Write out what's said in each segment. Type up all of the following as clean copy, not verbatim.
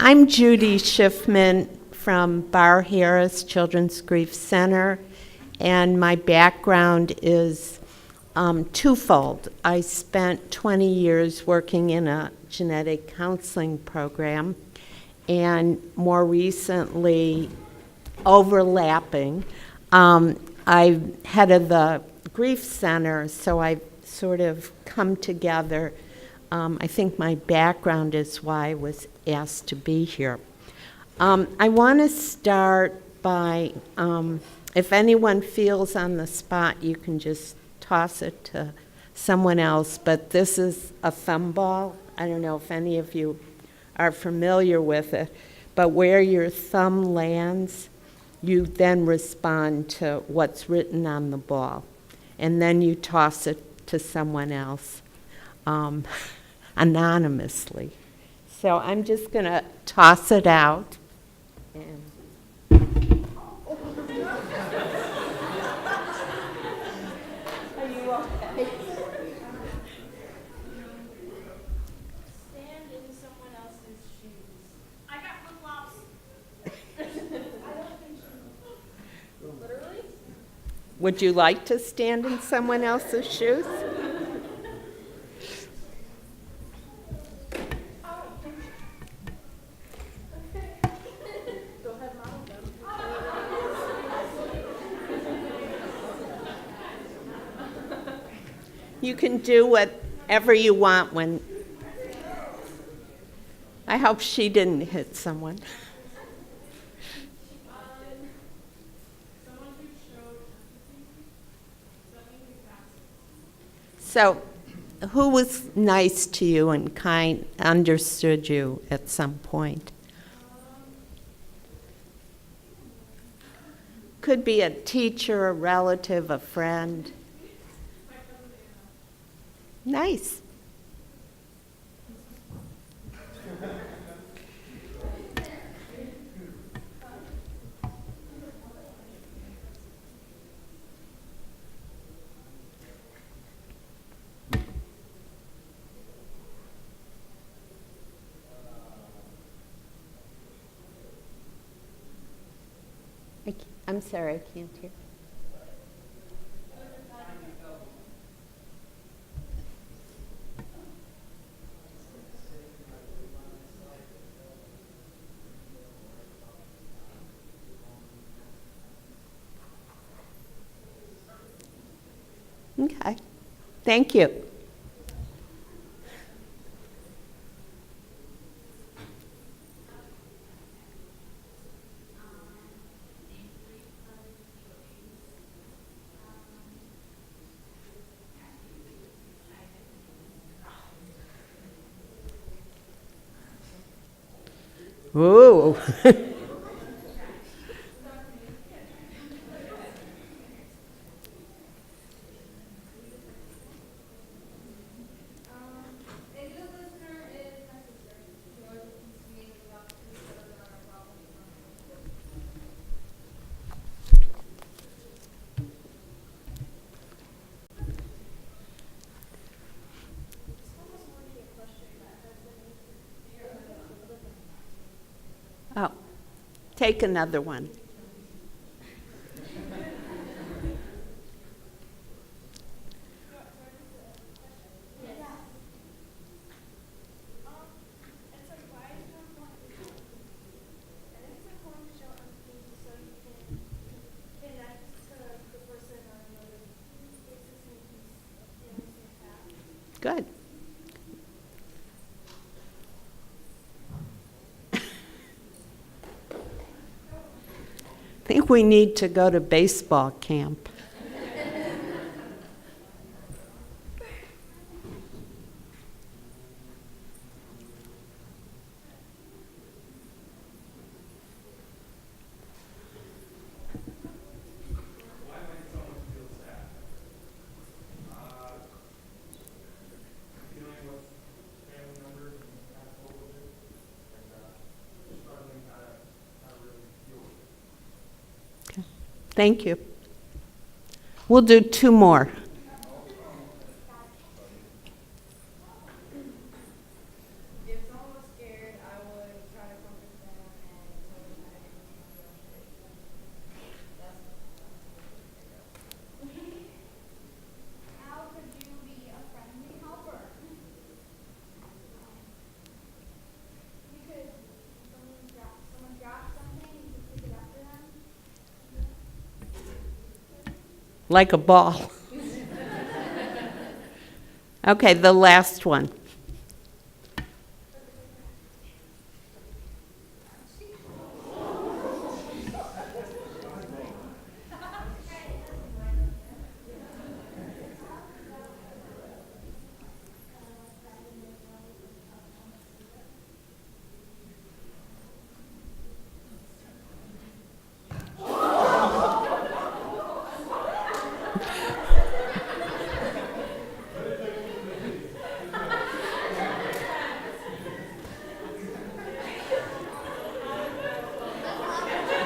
I'm Judy Schiffman from Bar Harris Children's Grief Center, and my background is twofold. I spent 20 years working in a genetic counseling program, and more recently, overlapping, I headed the grief center, so I've sort of come together. I think my background is why I was asked to be here. I want to start by, if anyone feels on the spot, you can just toss it to someone else, but this is a thumb ball. I don't know if any of you are familiar with it, but where your thumb lands, you then respond to what's written on the ball, and then you toss it to someone else anonymously. So I'm just going to toss it out. And are you okay? Stand in someone else's shoes. I got flip-flops. Literally? Would you like to stand in someone else's shoes? You can do whatever you want when... I hope she didn't hit someone. So, who was nice to you and kind, understood you at some point? Could be a teacher, a relative, a friend. Nice. I'm sorry, I can't hear. Okay, thank you. Ooh. Oh, take another one. Good. I think we need to go to baseball camp. Thank you. We'll do two more. If someone was scared, I would try to comfort like a ball. Okay, the last one.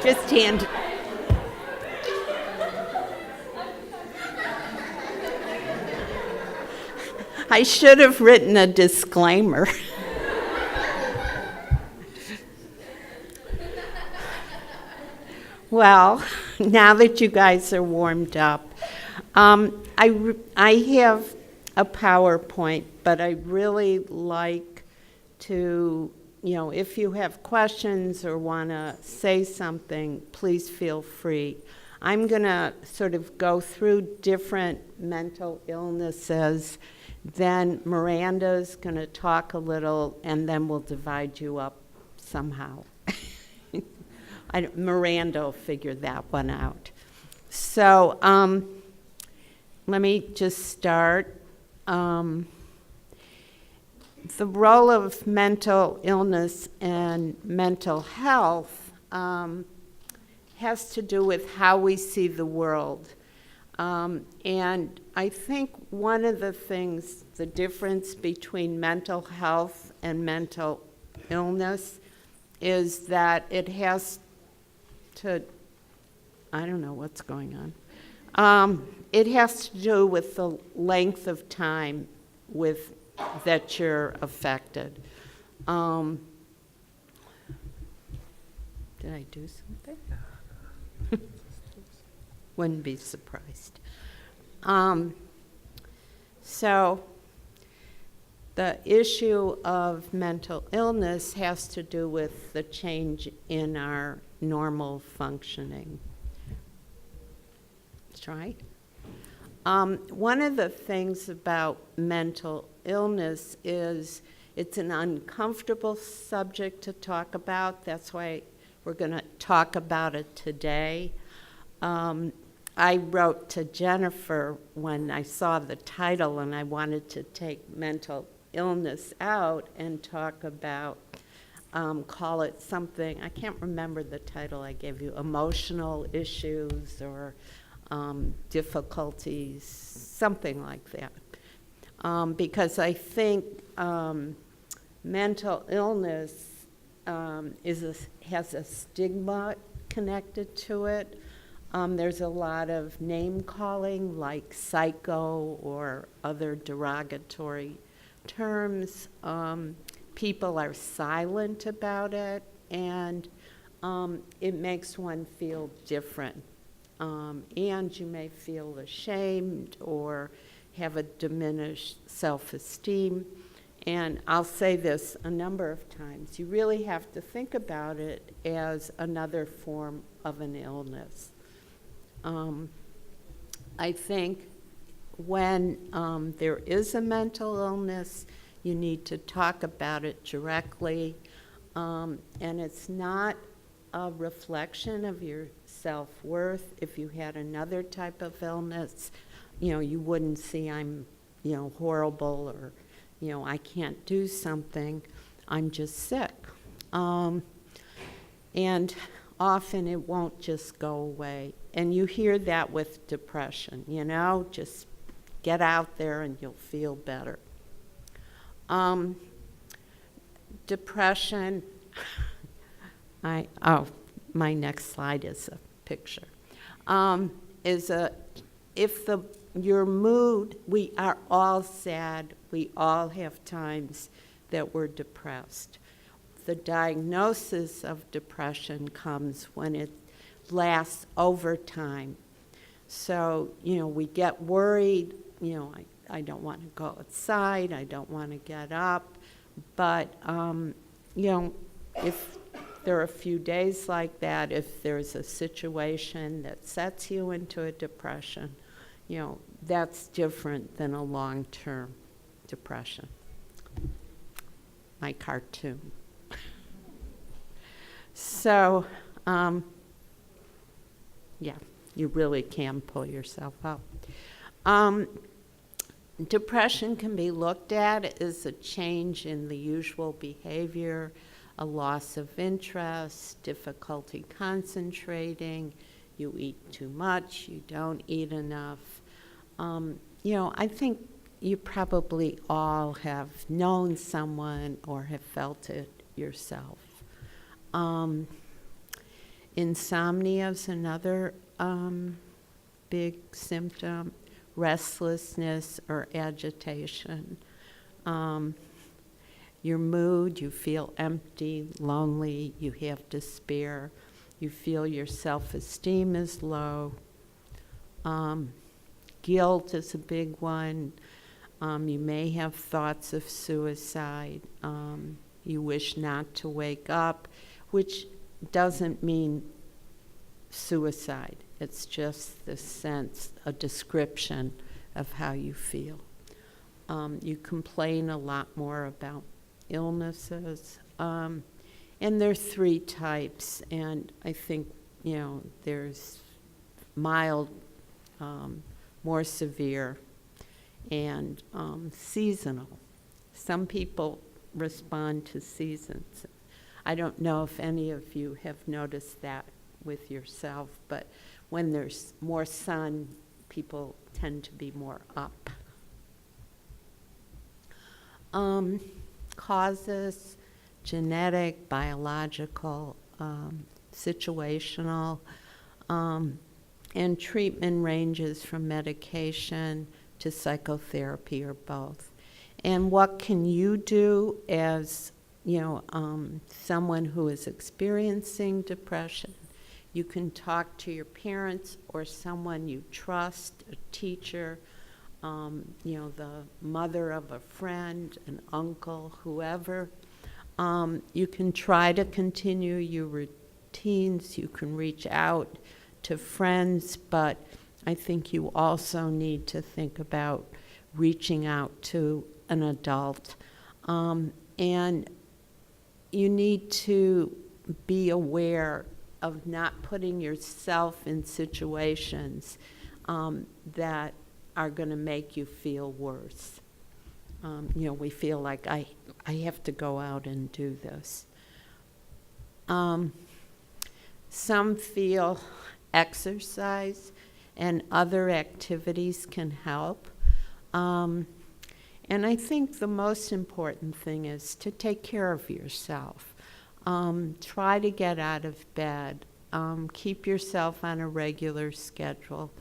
Just hand. I should have written a disclaimer. Well, now that you guys are warmed up, I have a PowerPoint, but I really like to, if you have questions or want to say something, please feel free. I'm going to sort of go through different mental illnesses, then Miranda's going to talk a little, and then we'll divide you up somehow. Miranda will figure that one out. So let me just start. The role of mental illness and mental health has to do with how we see the world. And I think one of the things, the difference between mental health and mental illness is that it has to, I don't know what's going on. It has to do with the length of time that you're affected. Did I do something? Wouldn't be surprised. So the issue of mental illness has to do with the change in our normal functioning. That's right. One of the things about mental illness is it's an uncomfortable subject to talk about. That's why we're going to talk about it today. I wrote to Jennifer when I saw the title and I wanted to take mental illness out and talk about, call it something, I can't remember the title I gave you, emotional issues or difficulties, something like that. Because I think mental illness has a stigma connected to it. There's a lot of name calling like psycho or other derogatory terms. People are silent about it, and it makes one feel different. And you may feel ashamed or have a diminished self-esteem. And I'll say this a number of times. You really have to think about it as another form of an illness. I think when there is a mental illness, you need to talk about it directly. And it's not a reflection of your self-worth. If you had another type of illness, you wouldn't see I'm, horrible or, I can't do something. I'm just sick. And often it won't just go away. And you hear that with depression, just get out there and you'll feel better. Depression, my next slide is a picture. Your mood, we are all sad, we all have times that we're depressed. The diagnosis of depression comes when it lasts over time. So, we get worried, I don't want to go outside, I don't want to get up, but, if there are a few days like that, if there's a situation that sets you into a depression, that's different than a long-term depression. My cartoon. So, yeah, you really can pull yourself up. Depression can be looked at as a change in the usual behavior, a loss of interest, difficulty concentrating, you eat too much, you don't eat enough. I think you probably all have known someone or have felt it yourself. Insomnia is another big symptom, restlessness or agitation. Your mood, you feel empty, lonely, you have despair, you feel your self-esteem is low. Guilt is a big one. You may have thoughts of suicide. You wish not to wake up, which doesn't mean suicide. It's just the sense, a description of how you feel. You complain a lot more about illnesses. And there are 3 types, and I think, there's mild, more severe, and seasonal. Some people respond to seasons. I don't know if any of you have noticed that with yourself, but when there's more sun, people tend to be more up. Causes, genetic, biological, situational, and treatment ranges from medication to psychotherapy or both. And what can you do as someone who is experiencing depression? You can talk to your parents or someone you trust, a teacher, the mother of a friend, an uncle, whoever. You can try to continue your routines. You can reach out to friends, but I think you also need to think about reaching out to an adult. And you need to be aware of not putting yourself in situations that are going to make you feel worse. We feel like I have to go out and do this. Some feel exercise and other activities can help. And I think the most important thing is to take care of yourself. Try to get out of bed. Keep yourself on a regular schedule,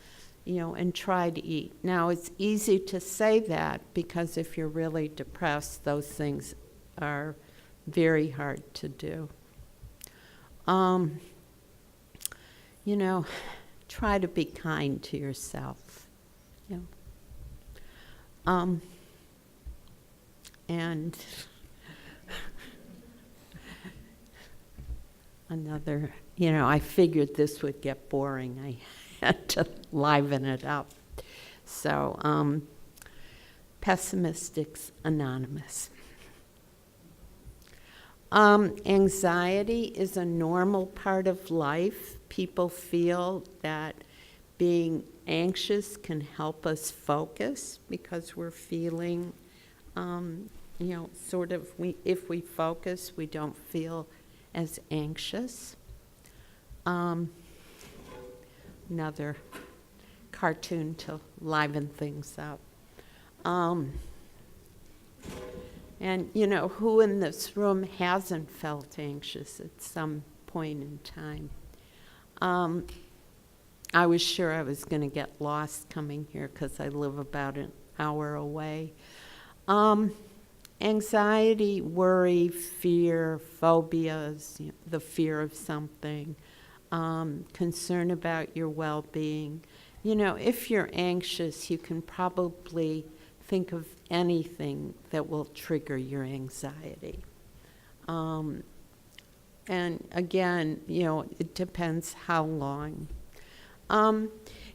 and try to eat. Now, it's easy to say that because if you're really depressed, those things are very hard to do. Try to be kind to yourself. And another, I figured this would get boring. I had to liven it up. So, Pessimistics Anonymous. Anxiety is a normal part of life. People feel that being anxious can help us focus because we're feeling, if we focus, we don't feel as anxious. Another cartoon to liven things up. And, who in this room hasn't felt anxious at some point in time? I was sure I was going to get lost coming here because I live about an hour away. Anxiety, worry, fear, phobias, the fear of something, concern about your well-being. If you're anxious, you can probably think of anything that will trigger your anxiety. And again, it depends how long.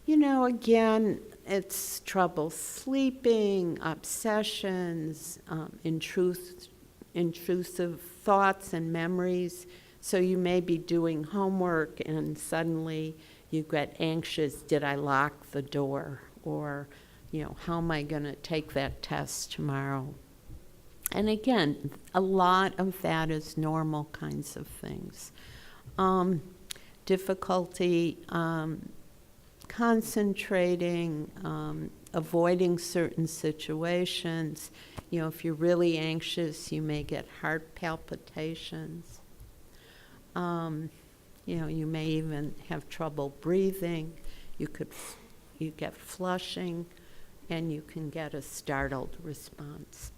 Again, it's trouble sleeping, obsessions, intrusive thoughts and memories. So you may be doing homework and suddenly you get anxious, did I lock the door? Or, how am I going to take that test tomorrow? And again, a lot of that is normal kinds of things. Difficulty concentrating, avoiding certain situations. If you're really anxious, you may get heart palpitations. You may even have trouble breathing. You get flushing, and you can get a startled response.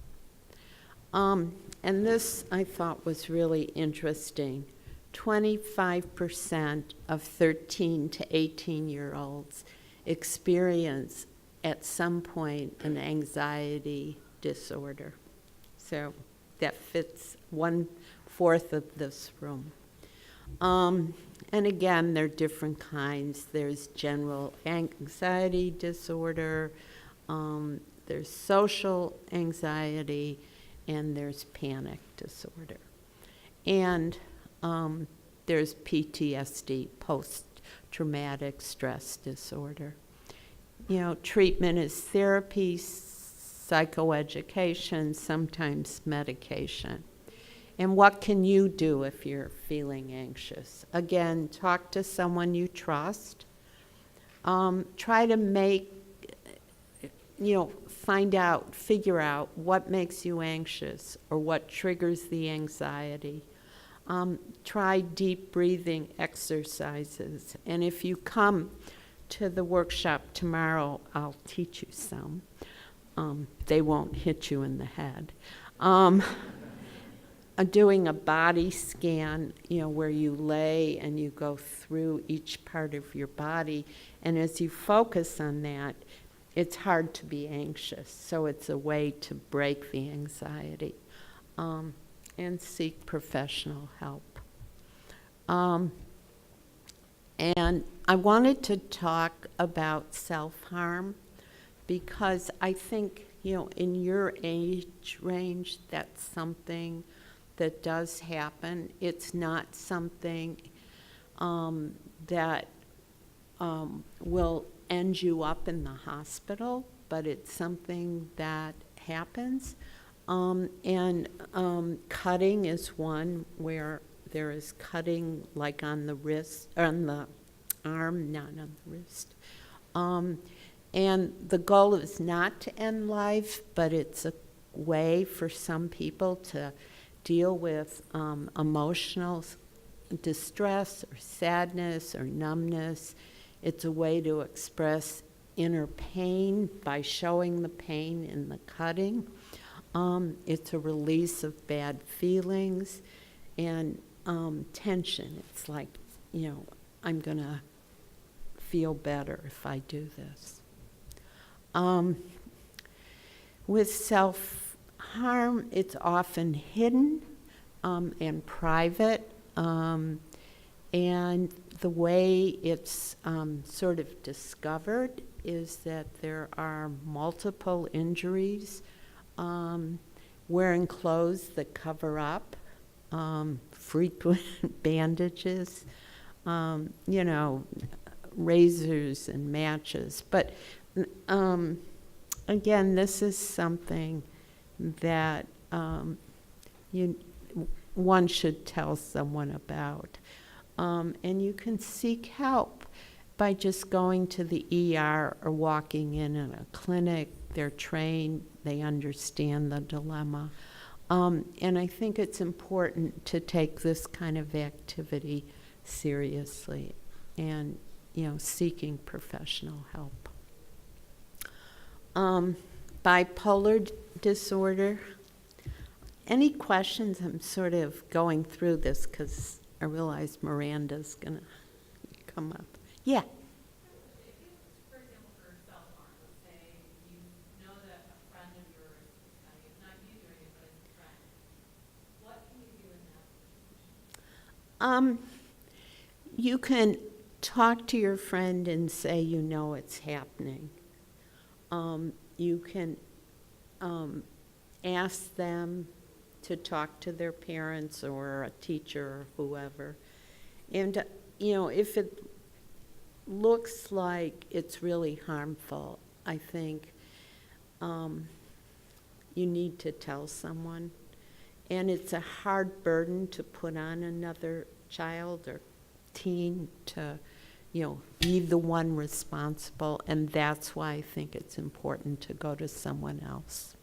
And this I thought was really interesting. 25% of 13 to 18-year-olds experience at some point an anxiety disorder. So that fits 1/4 of this room. And again, there are different kinds. There's general anxiety disorder, there's social anxiety, and there's panic disorder. And there's PTSD, post-traumatic stress disorder. Treatment is therapy, psychoeducation, sometimes medication. And what can you do if you're feeling anxious? Again, talk to someone you trust. Try to figure out what makes you anxious or what triggers the anxiety. Try deep breathing exercises. And if you come to the workshop tomorrow, I'll teach you some. They won't hit you in the head. Doing a body scan, where you lay and you go through each part of your body. And as you focus on that, it's hard to be anxious. So it's a way to break the anxiety. And seek professional help. And I wanted to talk about self-harm because I think, in your age range, that's something that does happen. It's not something that will end you up in the hospital, but it's something that happens. Cutting is one where there is cutting like on the wrist, or on the arm, not on the wrist. And the goal is not to end life, but it's a way for some people to deal with emotional distress or sadness or numbness. It's a way to express inner pain by showing the pain in the cutting. It's a release of bad feelings and tension. It's like, I'm going to feel better if I do this. With self-harm, it's often hidden and private. And the way it's sort of discovered is that there are multiple injuries, wearing clothes that cover up, frequent bandages, razors and matches. But again, this is something that one should tell someone about. And you can seek help by just going to the ER or walking in a clinic. They're trained, they understand the dilemma. And I think it's important to take this kind of activity seriously and, seeking professional help. Bipolar disorder. Any questions? I'm sort of going through this because I realize Miranda's going to come up. Yeah. If you, for example, for self-harm, let's say you know that a friend of yours is having it, not you doing it, but it's a friend, what can you do in that situation? You can talk to your friend and say it's happening. You can ask them to talk to their parents or a teacher or whoever. And, if it looks like it's really harmful, I think you need to tell someone. And it's a hard burden to put on another child or teen to, be the one responsible, and that's why I think it's important to go to someone else.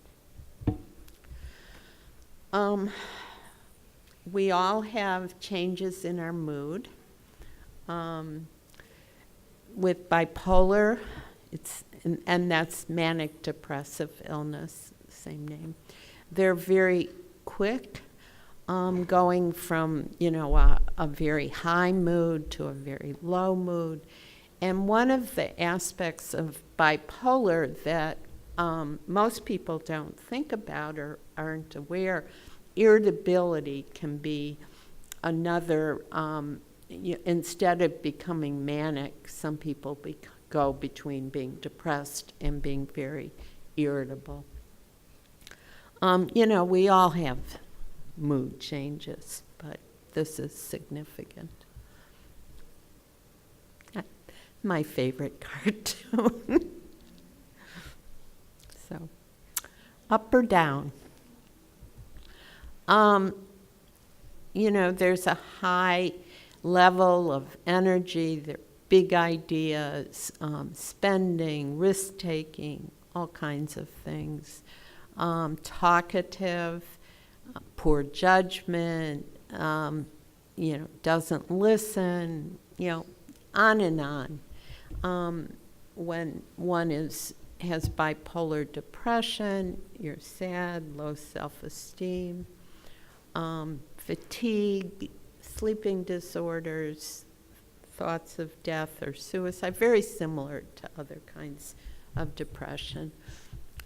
We all have changes in our mood. With bipolar, and that's manic depressive illness, same name. They're very quick, going from, a very high mood to a very low mood. And one of the aspects of bipolar that most people don't think about or aren't aware, irritability can be another, instead of becoming manic, some people go between being depressed and being very irritable. We all have mood changes, but this is significant. My favorite cartoon. So, up or down? There's a high level of energy, there are big ideas, spending, risk-taking, all kinds of things. Talkative, poor judgment, doesn't listen, on and on. When one has bipolar depression, you're sad, low self-esteem, fatigue, sleeping disorders, thoughts of death or suicide, very similar to other kinds of depression.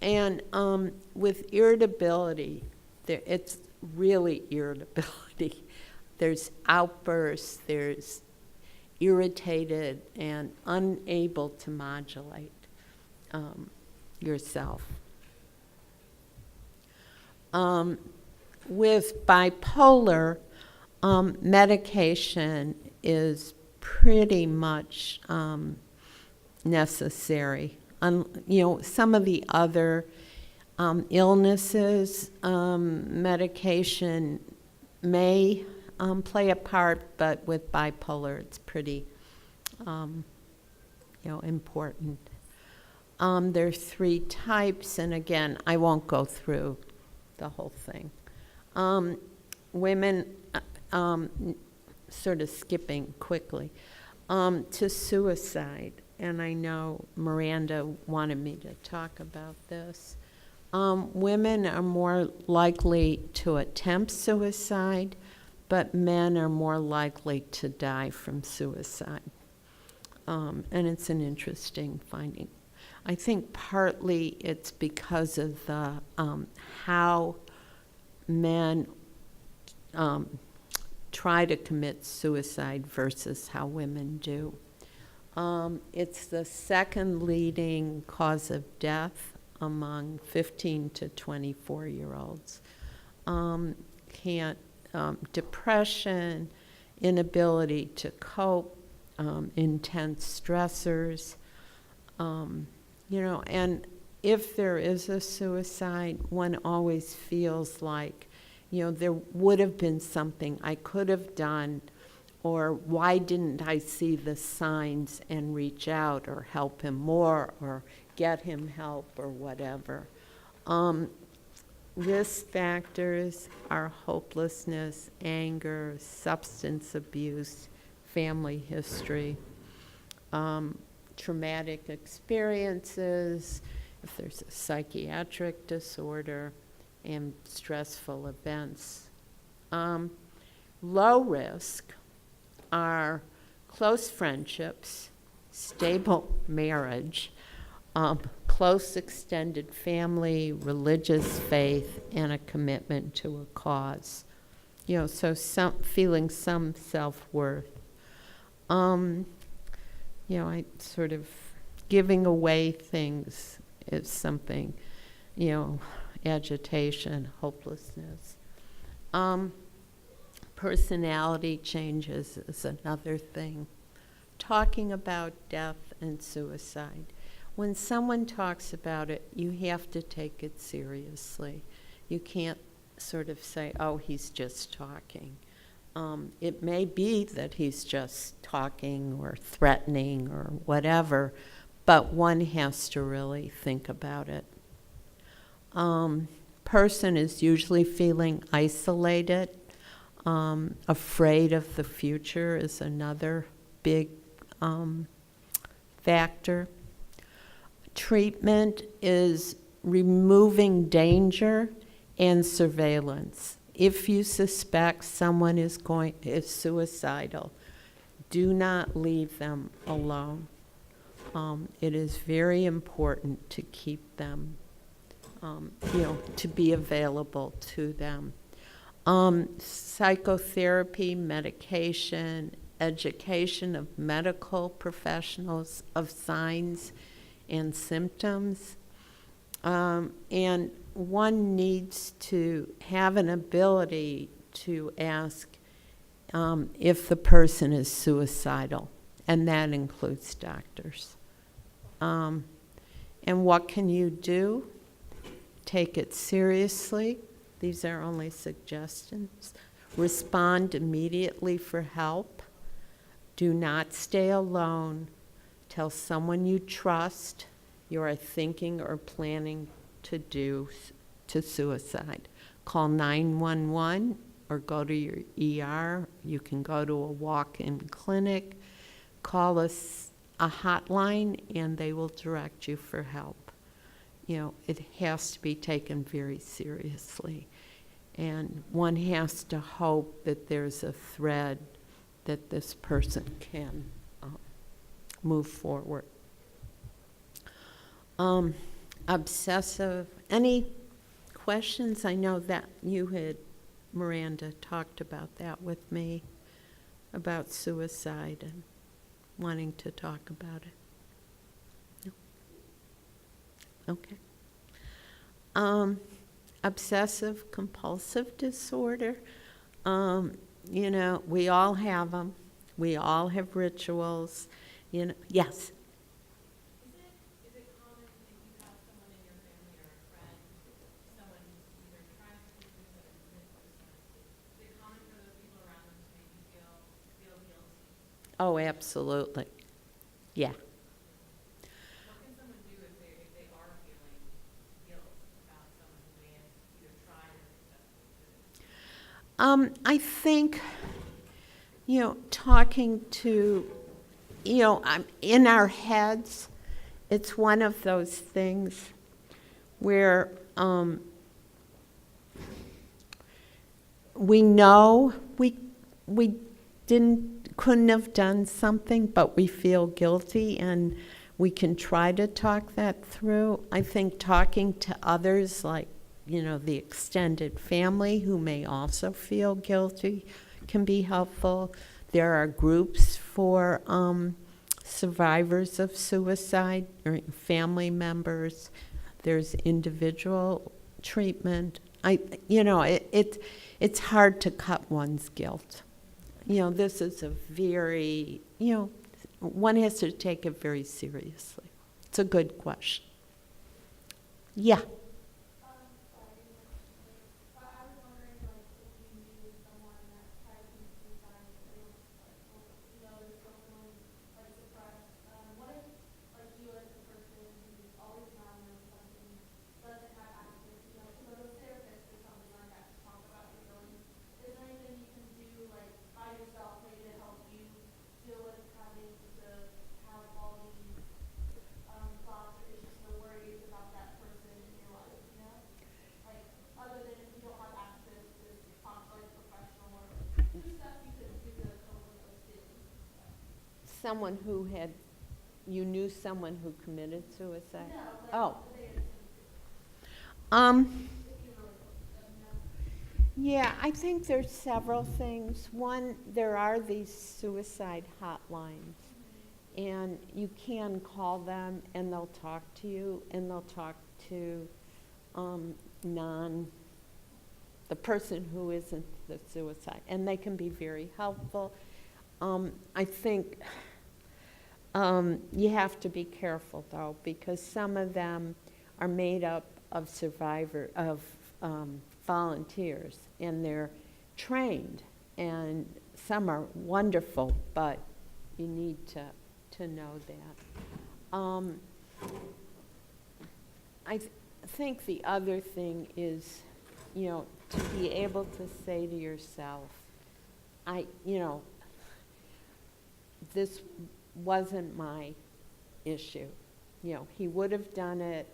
And with irritability, it's really irritability. There's outbursts, there's irritated and unable to modulate yourself. With bipolar, medication is pretty much necessary. Some of the other illnesses, medication may play a part, but with bipolar, it's pretty, important. There are 3 types, and again, I won't go through the whole thing. Women, sort of skipping quickly, to suicide, and I know Miranda wanted me to talk about this. Women are more likely to attempt suicide, but men are more likely to die from suicide. And it's an interesting finding. I think partly it's because of the how men try to commit suicide versus how women do. It's the second leading cause of death among 15 to 24-year-olds. Depression, inability to cope, intense stressors, and if there is a suicide, one always feels like, there would have been something I could have done, or why didn't I see the signs and reach out or help him more or get him help or whatever. Risk factors are hopelessness, anger, substance abuse, family history, traumatic experiences, if there's a psychiatric disorder, and stressful events. Low risk are close friendships, stable marriage, close extended family, religious faith, and a commitment to a cause. So feeling some self-worth. I sort of giving away things is something, agitation, hopelessness. Personality changes is another thing. Talking about death and suicide. When someone talks about it, you have to take it seriously. You can't sort of say, oh, he's just talking. It may be that he's just talking or threatening or whatever, but one has to really think about it. Person is usually feeling isolated. Afraid of the future is another big factor. Treatment is removing danger and surveillance. If you suspect someone is suicidal, do not leave them alone. It is very important to keep them, to be available to them. Psychotherapy, medication, education of medical professionals of signs and symptoms. And one needs to have an ability to ask if the person is suicidal, and that includes doctors. And what can you do? Take it seriously. These are only suggestions. Respond immediately for help. Do not stay alone. Tell someone you trust you are thinking or planning to do to suicide. Call 911 or go to your ER. You can go to a walk-in clinic. Call us a hotline and they will direct you for help. It has to be taken very seriously. And one has to hope that there's a thread that this person can move forward. Obsessive. Any questions? I know that you had, Miranda, talked about that with me, about suicide and wanting to talk about it. Okay. Obsessive compulsive disorder. We all have them. We all have rituals. Yes. Is it common if you have someone in your family or a friend, someone either tries to do suicide or commits suicide, is it common for those people around them to make you feel guilty? Oh, absolutely. Yeah. What can someone do if they are feeling guilt about someone who may have either tried or successfully? I think, talking to, in our heads, it's one of those things where we know we couldn't have done something, but we feel guilty, and we can try to talk that through. I think talking to others, like, the extended family who may also feel guilty, can be helpful. There are groups for survivors of suicide or family members. There's individual treatment. It's hard to cut one's guilt. This is a very, one has to take it very seriously. It's a good question. Yeah. Someone who you knew someone who committed suicide? No. Yeah, I think there's several things. One, there are these suicide hotlines, And you can call them, and they'll talk to you, and they'll talk to the person who isn't the suicide, and they can be very helpful. I think you have to be careful, though, because some of them are made up of volunteers, and they're trained, and some are wonderful, but you need to know that. I think the other thing is, to be able to say to yourself, this wasn't my issue. He would have done it,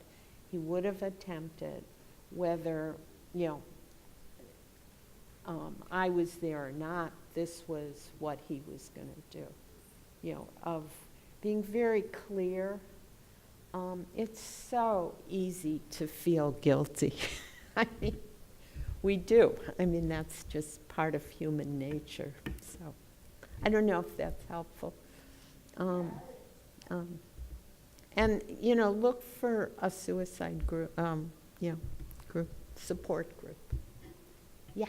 he would have attempted, whether, I was there or not, this was what he was going to do. Of being very clear. It's so easy to feel guilty. I mean, we do. I mean, that's just part of human nature. So I don't know if that's helpful. And, look for a suicide group, support group. Yeah.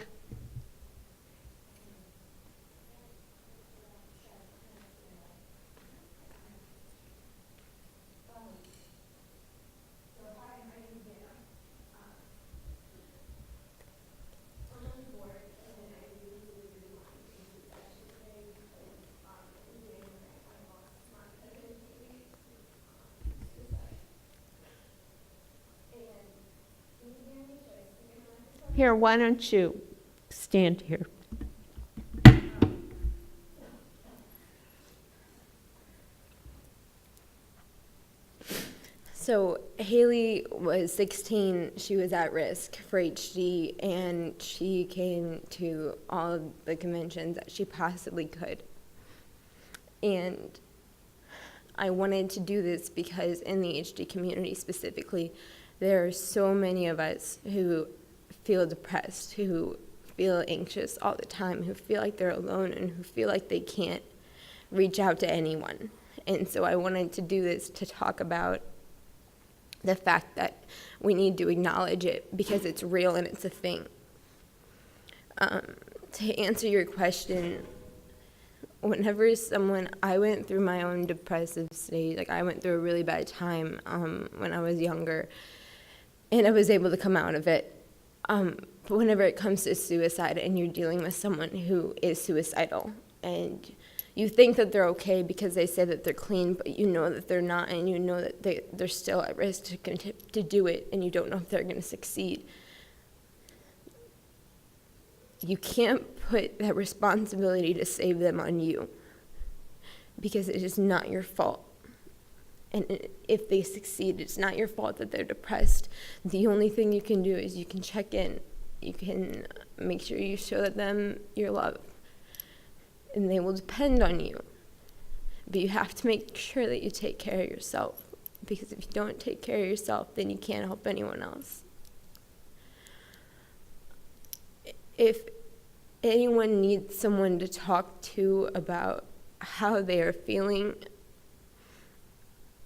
Here, why don't you stand here? So Haley was 16, she was at risk for HD, and she came to all of the conventions that she possibly could. And I wanted to do this because in the HD community specifically, there are so many of us who feel depressed, who feel anxious all the time, who feel like they're alone, and who feel like they can't reach out to anyone. And so I wanted to do this to talk about the fact that we need to acknowledge it because it's real and it's a thing. To answer your question, whenever I went through my own depressive stage, like I went through a really bad time when I was younger, and I was able to come out of it. But whenever it comes to suicide and you're dealing with someone who is suicidal, and you think that they're okay because they say that they're clean, but you know that they're not, and you know that they're still at risk to do it, and you don't know if they're going to succeed. You can't put that responsibility to save them on you because it is not your fault. And if they succeed, it's not your fault that they're depressed. The only thing you can do is you can check in. You can make sure you show them your love. And they will depend on you. But you have to make sure that you take care of yourself. Because if you don't take care of yourself, then you can't help anyone else. If anyone needs someone to talk to about how they are feeling,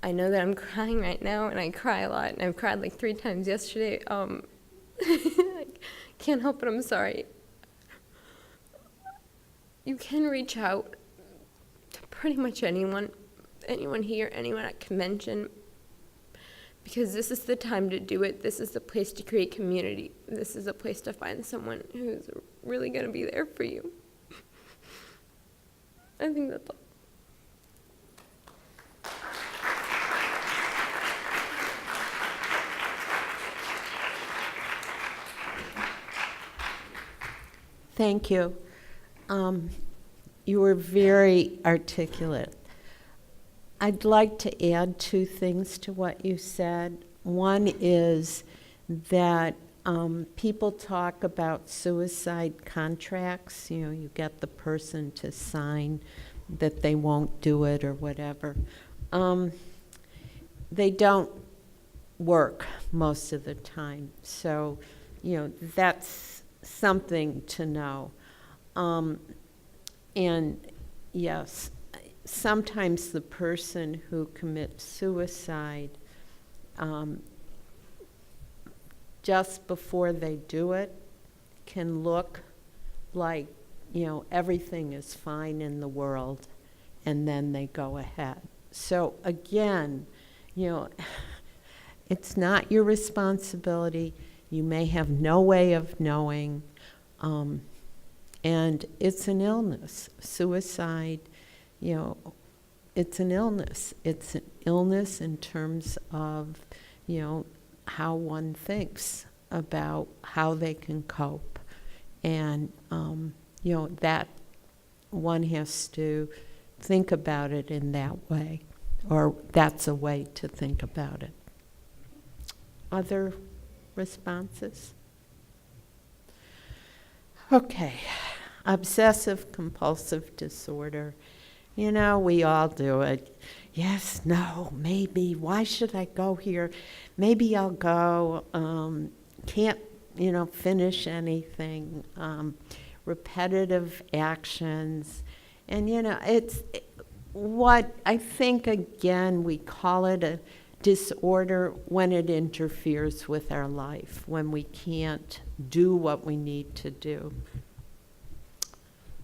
I know that I'm crying right now, and I cry a lot, and I've cried like 3 times yesterday. I can't help it, I'm sorry. You can reach out to pretty much anyone here, anyone at convention, because this is the time to do it. This is the place to create community. This is a place to find someone who's really going to be there for you. I think that's all. Thank you. You were very articulate. I'd like to add 2 things to what you said. One is that people talk about suicide contracts. You get the person to sign that they won't do it or whatever. They don't work most of the time. So, that's something to know. And yes, sometimes the person who commits suicide, just before they do it, can look like, everything is fine in the world, and then they go ahead. So again, it's not your responsibility. You may have no way of knowing, and it's an illness. Suicide, it's an illness. It's an illness in terms of, how one thinks about how they can cope. And, that one has to think about it in that way, or that's a way to think about it. Other responses? Okay, obsessive compulsive disorder. We all do it. Yes, no, maybe. Why should I go here? Maybe I'll go. Can't, finish anything. Repetitive actions. And, it's what I think, again, we call it a disorder when it interferes with our life, when we can't do what we need to do.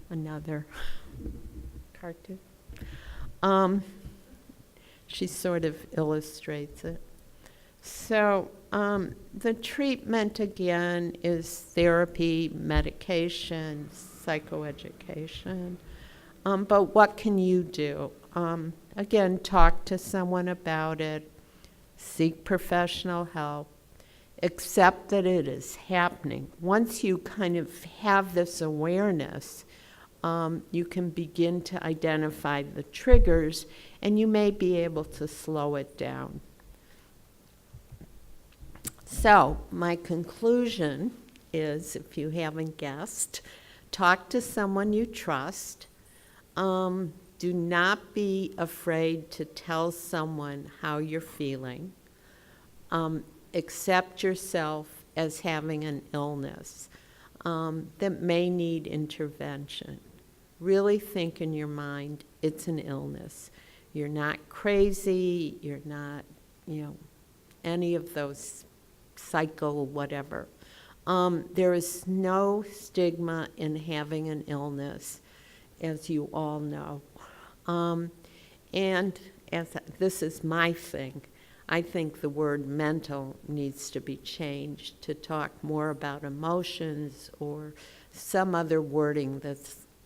Another cartoon. She sort of illustrates it. So the treatment, again, is therapy, medication, psychoeducation. But what can you do? Again, talk to someone about it, seek professional help, accept that it is happening. Once you kind of have this awareness, you can begin to identify the triggers, and you may be able to slow it down. So my conclusion is, if you haven't guessed, talk to someone you trust. Do not be afraid to tell someone how you're feeling. Accept yourself as having an illness that may need intervention. Really think in your mind, it's an illness. You're not crazy, you're not, any of those psycho whatever. There is no stigma in having an illness, as you all know. And this is my thing, I think the word mental needs to be changed to talk more about emotions or some other wording that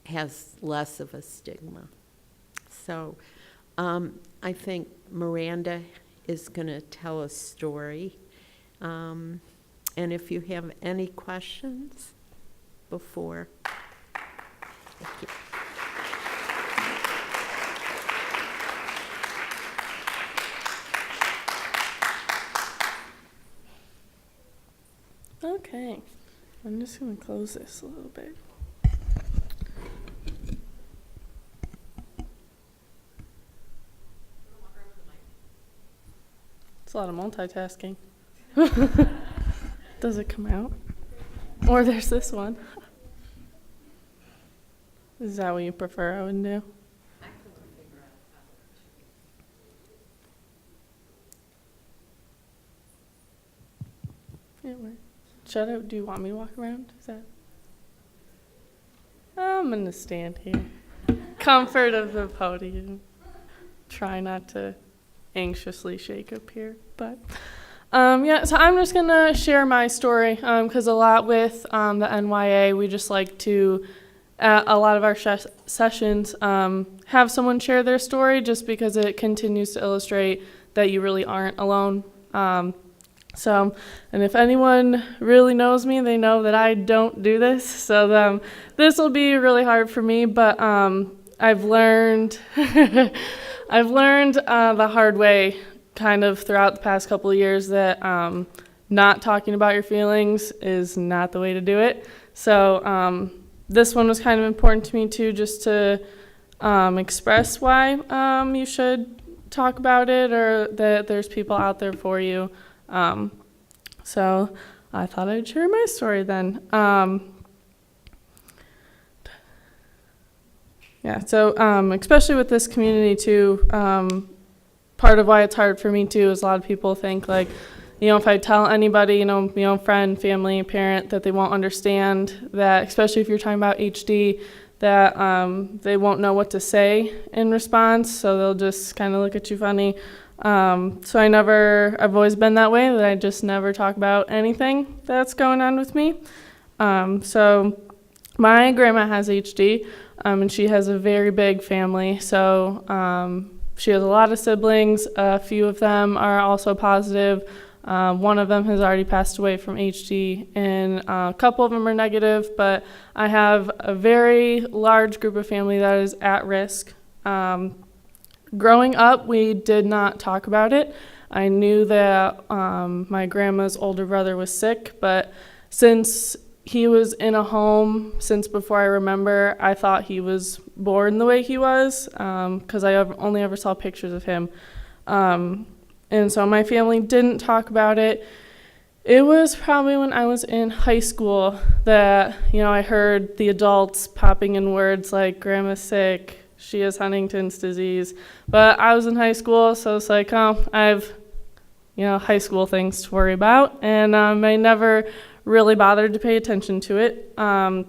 has less of a stigma. So I think Miranda is going to tell a story. And if you have any questions before. Thank you. Okay, I'm just going to close this a little bit. It's a lot of multitasking. Does it come out? Or there's this one. Is that what you prefer I would do? Yeah, where? Do you want me to walk around? Is that? I'm going to stand here. Comfort of the podium. Try not to anxiously shake up here. But, so I'm just going to share my story because a lot with the NYA, we just like to, a lot of our sessions, have someone share their story just because it continues to illustrate that you really aren't alone. And if anyone really knows me, they know that I don't do this. So this will be really hard for me, but I've learned I've learned the hard way kind of throughout the past couple of years that not talking about your feelings is not the way to do it. So this one was kind of important to me too, just to express why you should talk about it or that there's people out there for you. So I thought I'd share my story then. Yeah, so especially with this community too, part of why it's hard for me too is a lot of people think like, if I tell anybody, friend, family, parent, that they won't understand that, especially if you're talking about HD, that they won't know what to say in response, so they'll just kind of look at you funny. So I've always been that way, that I just never talk about anything that's going on with me. So my grandma has HD, and she has a very big family, so she has a lot of siblings. A few of them are also positive. One of them has already passed away from HD, and a couple of them are negative, but I have a very large group of family that is at risk. Growing up, we did not talk about it. I knew that my grandma's older brother was sick, but since he was in a home since before I remember, I thought he was born the way he was, because I only ever saw pictures of him. And so my family didn't talk about it. It was probably when I was in high school that, I heard the adults popping in words like, grandma's sick, she has Huntington's disease. But I was in high school, so it's like, I have, high school things to worry about. And I never really bothered to pay attention to it. And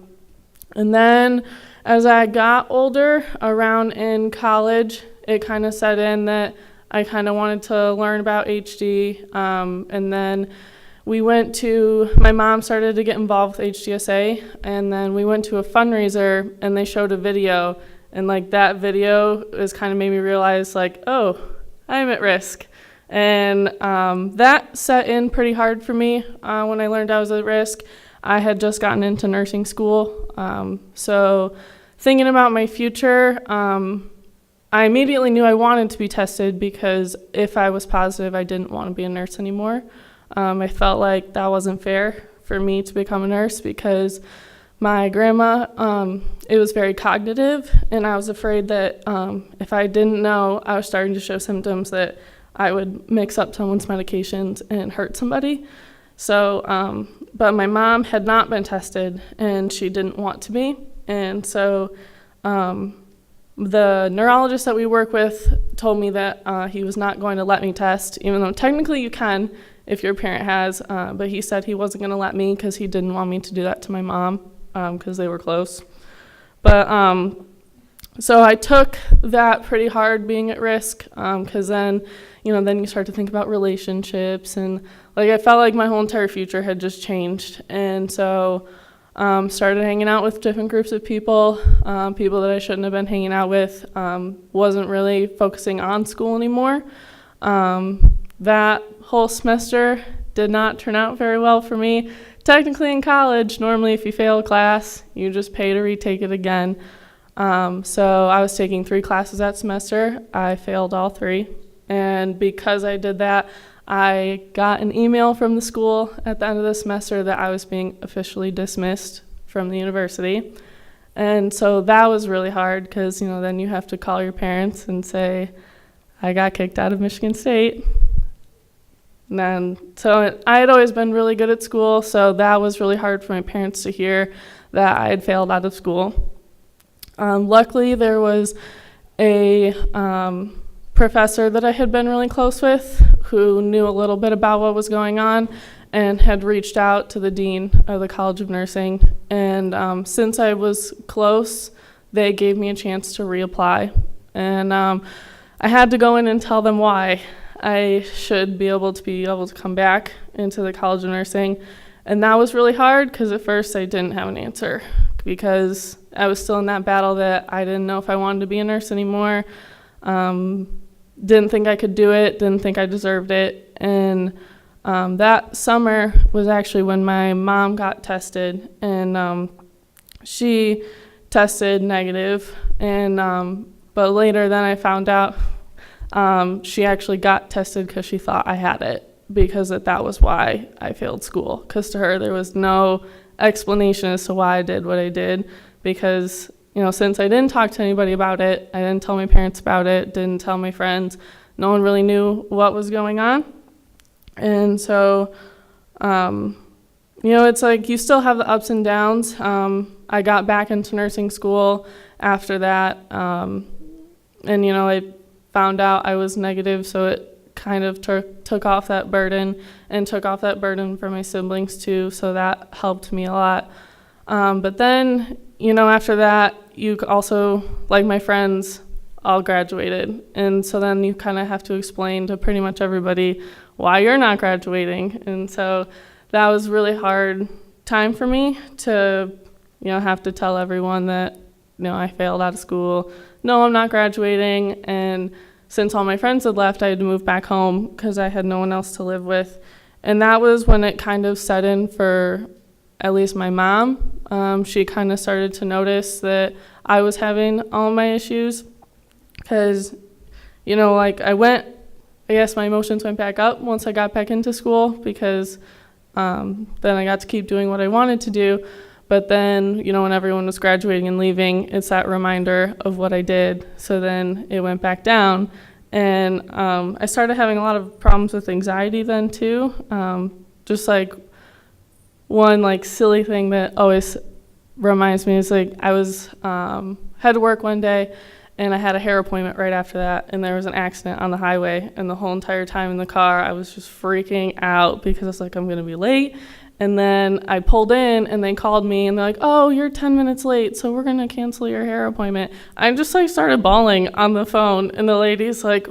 then as I got older, around in college, it kind of set in that I kind of wanted to learn about HD. And then my mom started to get involved with HDSA, and then we went to a fundraiser and they showed a video, and like that video is kind of made me realize like, oh, I'm at risk. And that set in pretty hard for me when I learned I was at risk. I had just gotten into nursing school, so thinking about my future, I immediately knew I wanted to be tested, because if I was positive, I didn't want to be a nurse anymore. I felt like that wasn't fair for me to become a nurse, because my grandma, it was very cognitive, and I was afraid that if I didn't know I was starting to show symptoms, that I would mix up someone's medications and hurt somebody. So, but my mom had not been tested, and she didn't want to be. And so the neurologist that we work with told me that he was not going to let me test, even though technically you can if your parent has, but he said he wasn't going to let me because he didn't want me to do that to my mom, because they were close. But so I took that pretty hard, being at risk, because then you start to think about relationships, and like I felt like my whole entire future had just changed. And so started hanging out with different groups of people that I shouldn't have been hanging out with, wasn't really focusing on school anymore. That whole semester did not turn out very well for me. Technically in college, normally if you fail a class, you just pay to retake it again. So I was taking 3 classes that semester. I failed all 3. And because I did that, I got an email from the school at the end of the semester that I was being officially dismissed from the university. And so that was really hard, because, then you have to call your parents and say, I got kicked out of Michigan State. And then, so I had always been really good at school, so that was really hard for my parents to hear that I had failed out of school. Luckily, there was a professor that I had been really close with who knew a little bit about what was going on and had reached out to the dean of the College of Nursing. And since I was close, they gave me a chance to reapply. And I had to go in and tell them why I should be able to come back into the College of Nursing. And that was really hard, because at first I didn't have an answer, because I was still in that battle that I didn't know if I wanted to be a nurse anymore. Didn't think I could do it, didn't think I deserved it. And that summer was actually when my mom got tested, and she tested negative. And but later then I found out she actually got tested because she thought I had it, because that was why I failed school. Because to her there was no explanation as to why I did what I did, because since I didn't talk to anybody about it, I didn't tell my parents about it, didn't tell my friends, no one really knew what was going on. And so, it's like you still have the ups and downs. I got back into nursing school, after that. And, you know, I found out I was negative, so it kind of took off that burden and took off that burden for my siblings too, so that helped me a lot. But then, you know, after that, you also, like my friends, all graduated. And so then you kind of have to explain to pretty much everybody why you're not graduating. And so that was a really hard time for me to, you know, have to tell everyone that, you know, I failed out of school. No, I'm not graduating. And since all my friends had left, I had to move back home because I had no one else to live with. And that was when it kind of set in for at least my mom. She kind of started to notice that I was having all my issues because, you know, like I guess my emotions went back up once I got back into school because then I got to keep doing what I wanted to do. But then, you know, when everyone was graduating and leaving, it's that reminder of what I did. So then it went back down. And I started having a lot of problems with anxiety then too. Just like one like silly thing that always reminds me is like I was had to work one day and I had a hair appointment right after that, and there was an accident on the highway, and the whole entire time in the car I was just freaking out because I was like, I'm gonna be late. And then I pulled in and they called me and they're like, oh, you're 10 minutes late, so we're gonna cancel your hair appointment. I just like started bawling on the phone, and the lady's like,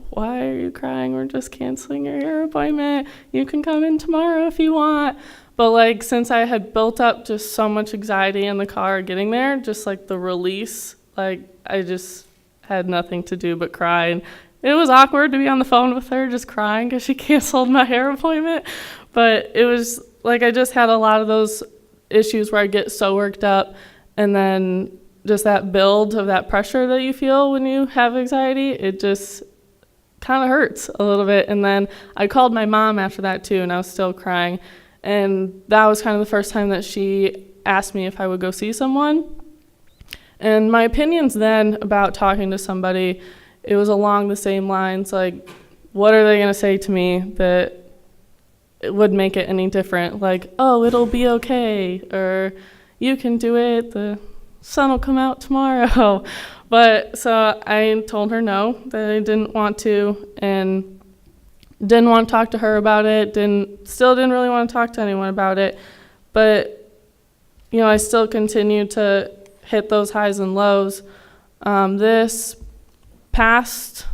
why are you crying? We're just canceling your hair appointment. You can come in tomorrow if you want. But like, since I had built up just so much anxiety in the car getting there, just like the release, like I just had nothing to do but cry. And it was awkward to be on the phone with her just crying because she canceled my hair appointment. But it was like I just had a lot of those issues where I get so worked up, and then just that build of that pressure that you feel when you have anxiety, it just kind of hurts a little bit. And then I called my mom after that too, and I was still crying. And that was kind of the first time that she asked me if I would go see someone. And my opinions then about talking to somebody, it was along the same lines, like, what are they going to say to me that it would make it any different? Like, oh, it'll be okay, or you can do it, the sun will come out tomorrow. But so I told her no, that I didn't want to, and didn't want to talk to her about it, still didn't really want to talk to anyone about it. But, you know, I still continued to hit those highs and lows. This past,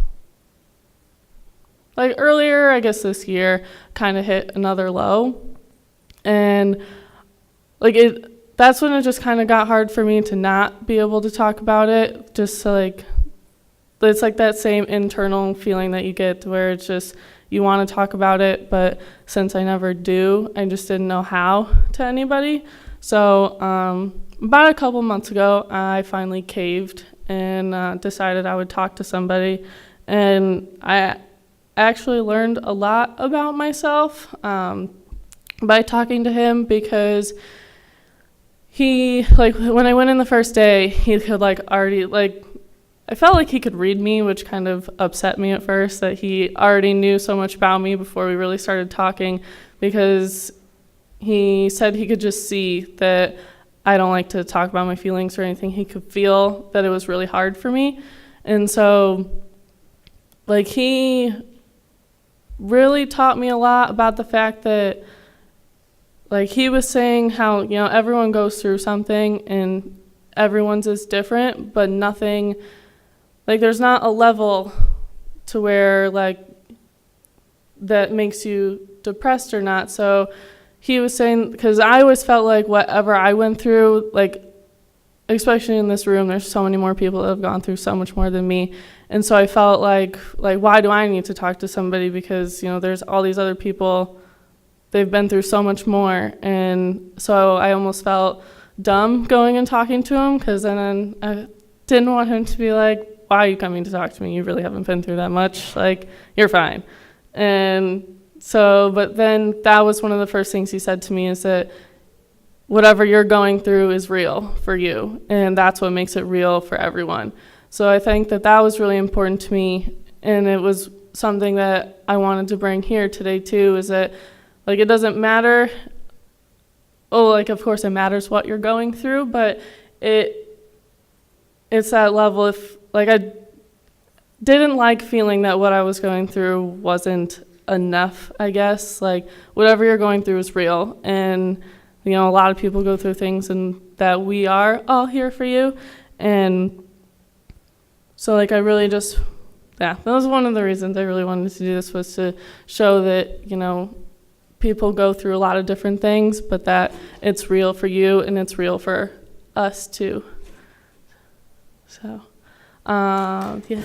like earlier, I guess this year, kind of hit another low. And like that's when it just kind of got hard for me to not be able to talk about it. Just to like, it's like that same internal feeling that you get where it's just, you want to talk about it, but since I never do, I just didn't know how to anybody. So about a couple months ago, I finally caved and decided I would talk to somebody. And I actually learned a lot about myself by talking to him, because he, like, when I went in the first day, he could like already, like, I felt like he could read me, which kind of upset me at first, that he already knew so much about me before we really started talking, because he said he could just see that I don't like to talk about my feelings or anything. He could feel that it was really hard for me. And so, like, he really taught me a lot about the fact that, like, he was saying how, you know, everyone goes through something and everyone's is different, but nothing, like, there's not a level to where, like, that makes you depressed or not. So he was saying, because I always felt like whatever I went through, like, especially in this room, there's so many more people that have gone through so much more than me. And so I felt like why do I need to talk to somebody? Because, you know, there's all these other people, they've been through so much more. And so I almost felt dumb going and talking to him, because then I didn't want him to be like, why are you coming to talk to me? You really haven't been through that much. Like, you're fine. And so, but then that was one of the first things he said to me, is that whatever you're going through is real for you, and that's what makes it real for everyone. So I think that that was really important to me, and it was something that I wanted to bring here today too, is that, like, it doesn't matter, like, of course it matters what you're going through, but it's that level. If like I didn't like feeling that what I was going through wasn't enough, I guess. Like whatever you're going through is real, and you know, a lot of people go through things, and that we are all here for you. And so like I really just, yeah, that was one of the reasons I really wanted to do this, was to show that, you know, people go through a lot of different things, but that it's real for you and it's real for us too. So, yeah.